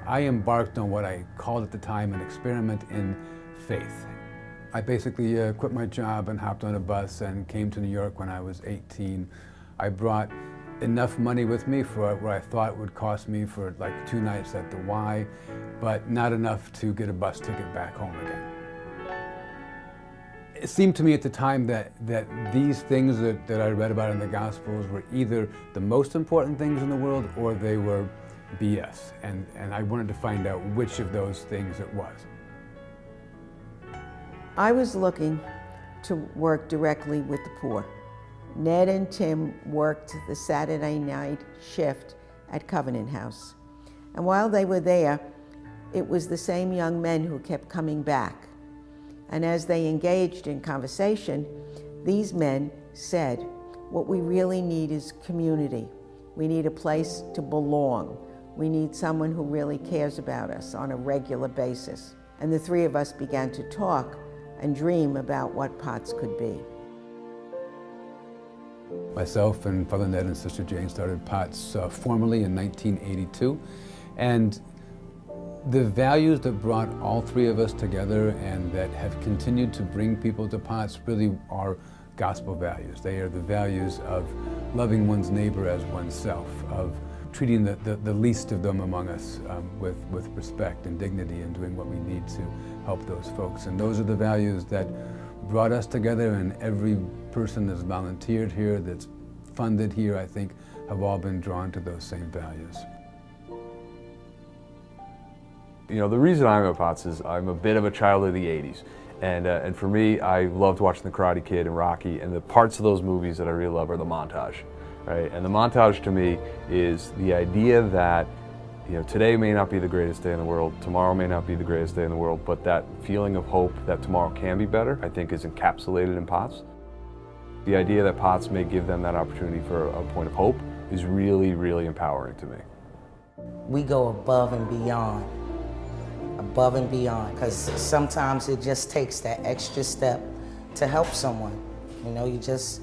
I embarked on what I called at the time an experiment in faith. I basically quit my job and hopped on a bus and came to New York when I was 18. I brought enough money with me for what I thought would cost me for like 2 nights at the Y, but not enough to get a bus ticket back home again. It seemed to me at the time that these things that I read about in the Gospels were either the most important things in the world or they were BS, and I wanted to find out which of those things it was. I was looking to work directly with the poor. Ned and Tim worked the Saturday night shift at Covenant House. And while they were there, it was the same young men who kept coming back. And as they engaged in conversation, these men said, what we really need is community. We need a place to belong. We need someone who really cares about us on a regular basis. And the 3 of us began to talk and dream about what POTS could be. Myself and Father Ned and Sister Jane started POTS formally in 1982. And the values that brought all 3 of us together and that have continued to bring people to POTS really are gospel values. They are the values of loving one's neighbor as oneself, of treating the least of them among us with respect and dignity, and doing what we need to help those folks. And those are the values that brought us together, and every person that's volunteered here, that's funded here, I think, have all been drawn to those same values. You know, the reason I'm at POTS is I'm a bit of a child of the 80s. And for me, I loved watching The Karate Kid and Rocky, and the parts of those movies that I really love are the montage, right? And the montage to me is the idea that, you know, today may not be the greatest day in the world, tomorrow may not be the greatest day in the world, but that feeling of hope that tomorrow can be better, I think is encapsulated in POTS. The idea that POTS may give them that opportunity for a point of hope is really, really empowering to me. We go above and beyond, because sometimes it just takes that extra step to help someone. You know, you just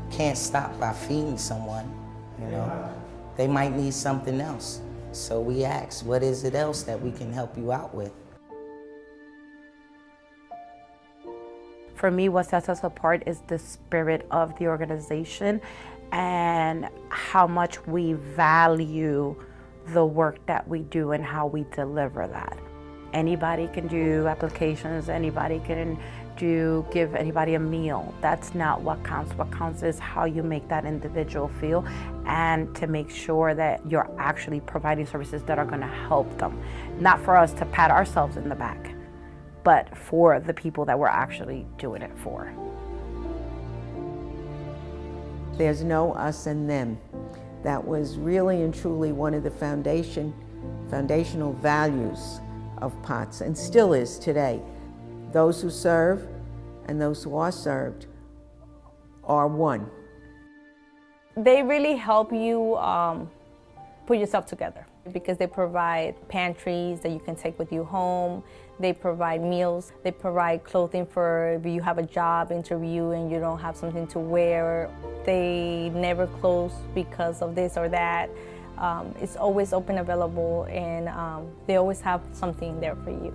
can't stop by feeding someone, you know. They might need something else. So we ask, what is it else that we can help you out with? For me, what sets us apart is the spirit of the organization and how much we value the work that we do and how we deliver that. Anybody can do applications, anybody can give anybody a meal. That's not what counts. What counts is how you make that individual feel, and to make sure that you're actually providing services that are going to help them. Not for us to pat ourselves in the back, but for the people that we're actually doing it for. There's no us and them. That was really and truly one of the foundational values of POTS, and still is today. Those who serve and those who are served are one. They really help you put yourself together, because they provide pantries that you can take with you home. They provide meals. They provide clothing for if you have a job interview and you don't have something to wear. They never close because of this or that. It's always open, available, and they always have something there for you.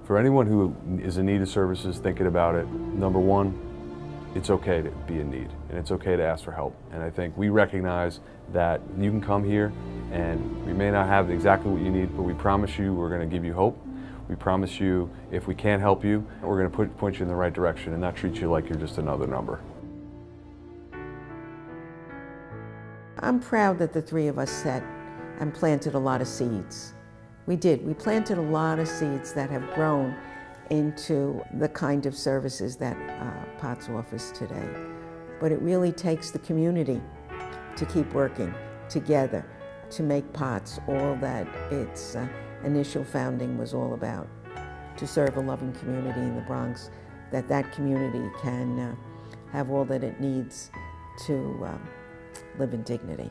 For anyone who is in need of services, thinking about it, number one, it's okay to be in need, and it's okay to ask for help. And I think we recognize that you can come here and we may not have exactly what you need, but we promise you we're going to give you hope. We promise you if we can't help you, we're going to point you in the right direction and not treat you like you're just another number. I'm proud that the 3 of us set and planted a lot of seeds. We did. We planted a lot of seeds that have grown into the kind of services that POTS offers today. But it really takes the community to keep working together to make POTS all that its initial founding was all about, to serve a loving community in the Bronx, that community can have all that it needs to live in dignity.